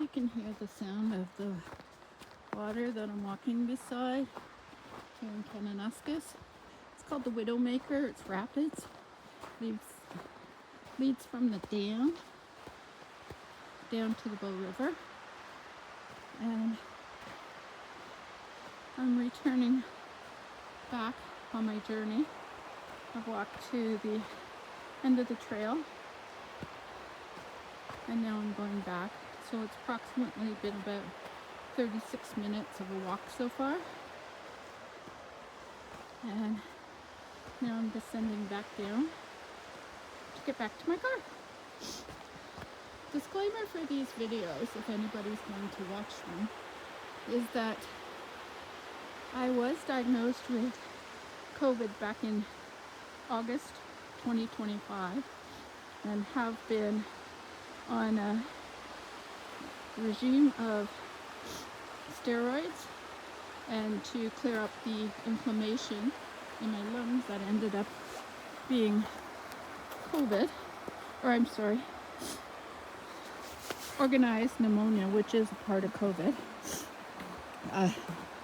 you can hear the sound of the water that I'm walking beside here in Kananaskis. It's called the Widowmaker. It's rapids. Leads from the dam down to the Bow River. And I'm returning back on my journey. I've walked to the end of the trail and now I'm going back. So it's approximately been about 36 minutes of a walk so far. And now I'm descending back down to get back to my car. Disclaimer for these videos, if anybody's going to watch them, is that I was diagnosed with COVID back in August 2025 and have been on a regime of steroids and to clear up the inflammation in my lungs that ended up being COVID, organized pneumonia, which is a part of COVID, a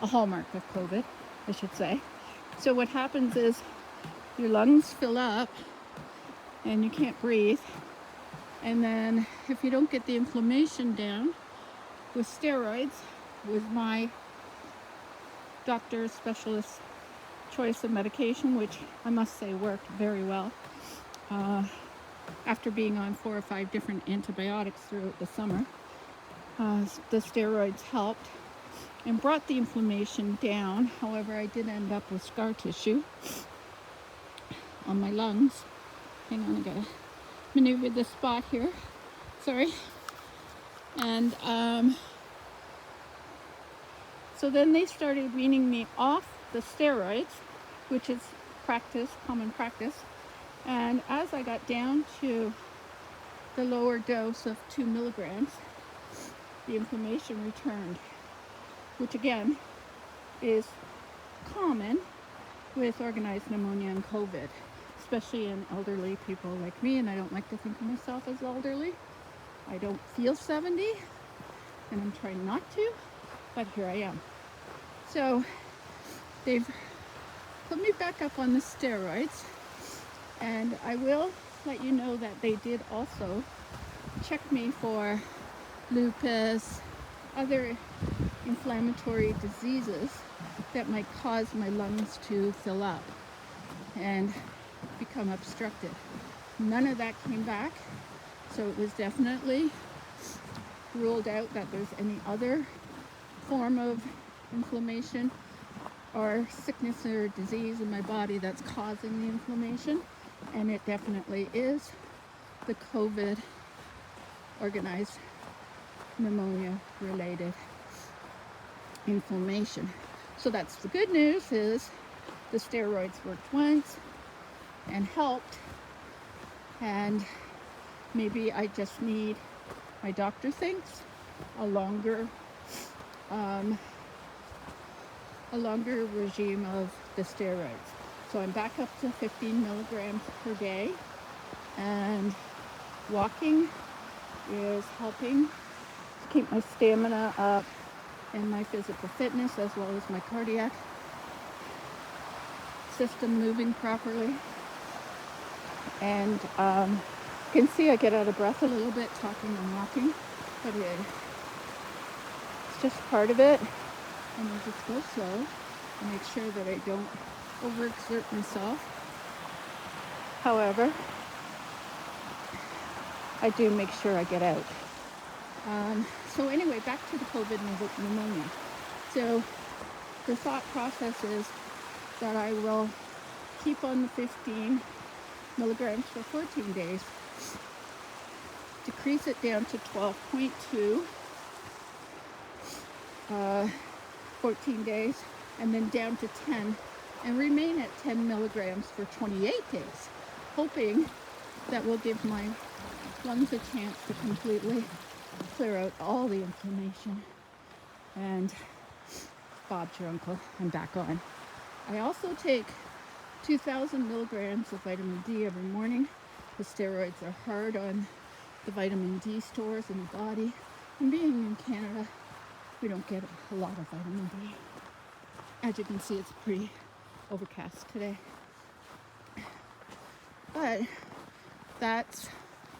hallmark of COVID, I should say. So what happens is your lungs fill up and you can't breathe. And then if you don't get the inflammation down with steroids, with my doctor's specialist choice of medication, which I must say worked very well, after being on 4 or 5 different antibiotics throughout the summer, the steroids helped and brought the inflammation down. However, I did end up with scar tissue on my lungs. Hang on, I gotta maneuver this spot here. Sorry. And so then they started weaning me off the steroids, which is common practice. And as I got down to the lower dose of 2 milligrams, the inflammation returned, which again is common with organized pneumonia and COVID, especially in elderly people like me. And I don't like to think of myself as elderly. I don't feel 70, and I'm trying not to, but here I am. So they've put me back up on the steroids, and I will let you know that they did also check me for lupus, other inflammatory diseases that might cause my lungs to fill up and become obstructed. None of that came back, so it was definitely ruled out that there's any other form of inflammation or sickness or disease in my body that's causing the inflammation, and it definitely is the COVID organized pneumonia related inflammation. So that's the good news, is the steroids worked once and helped, and maybe I just need, my doctor thinks, a longer regime of the steroids. So I'm back up to 15 milligrams per day, and walking is helping to keep my stamina up and my physical fitness, as well as my cardiac system moving properly. And you can see I get out of breath a little bit talking and walking, but it's just part of it. And I just go slow and make sure that I don't overexert myself. However, I do make sure I get out. So anyway, back to the COVID pneumonia. So the thought process is that I will keep on the 15 milligrams for 14 days, decrease it down to 12.2, 14 days, and then down to 10, and remain at 10 milligrams for 28 days, hoping that will give my lungs a chance to completely clear out all the inflammation. And Bob's your uncle, I'm back on. I also take 2,000 milligrams of vitamin D every morning. The steroids are hard on the vitamin D stores in the body, And being in Canada, we don't get a lot of vitamin D. As you can see, it's pretty overcast today. But that's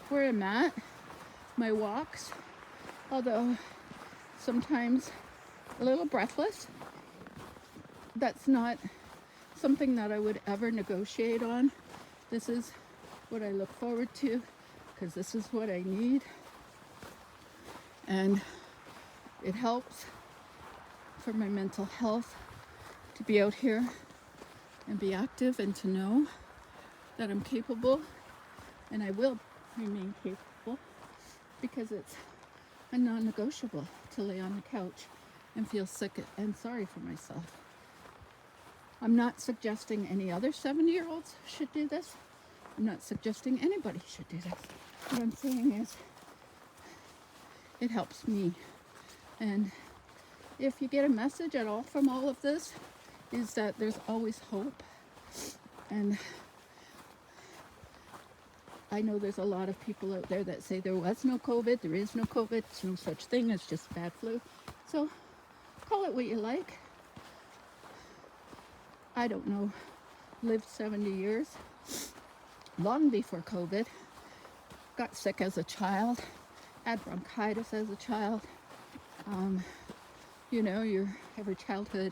where I'm at. My walks, although sometimes a little breathless, that's not something that I would ever negotiate on. This is what I look forward to because this is what I need. And it helps for my mental health to be out here and be active and to know that I'm capable and I will remain capable because it's a non-negotiable to lay on the couch and feel sick and sorry for myself. I'm not suggesting any other 70-year-olds should do this. I'm not suggesting anybody should do this. What I'm saying is it helps me. And if you get a message at all from all of this, is that there's always hope. And I know there's a lot of people out there that say there was no COVID, there is no COVID, there's no such thing, it's just bad flu. So call it what you like. I don't know, lived 70 years, long before COVID, got sick as a child, had bronchitis as a child, your every childhood,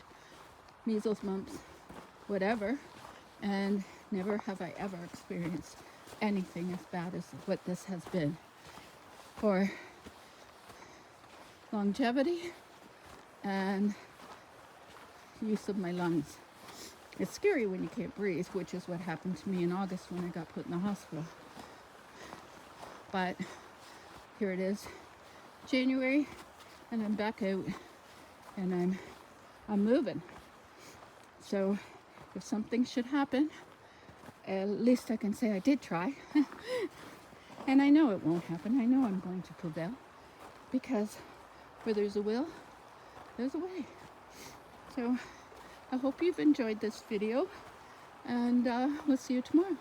measles, mumps, whatever, and never have I ever experienced anything as bad as what this has been. For longevity and use of my lungs. It's scary when you can't breathe, which is what happened to me in August when I got put in the hospital. But here it is, January, and I'm back out, and I'm moving. So if something should happen, at least I can say I did try. And I know it won't happen. I know I'm going to prevail, because where there's a will, there's a way. So I hope you've enjoyed this video, and we'll see you tomorrow.